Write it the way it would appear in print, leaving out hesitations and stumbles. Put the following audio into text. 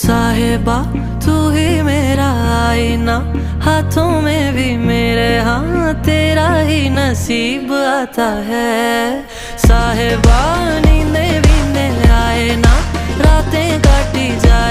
साहिबा तू ही मेरा आईना, हाथों में भी मेरे, हाँ तेरा ही नसीब आता है। साहिबा नींदे भी आए ना, रातें काटी जाए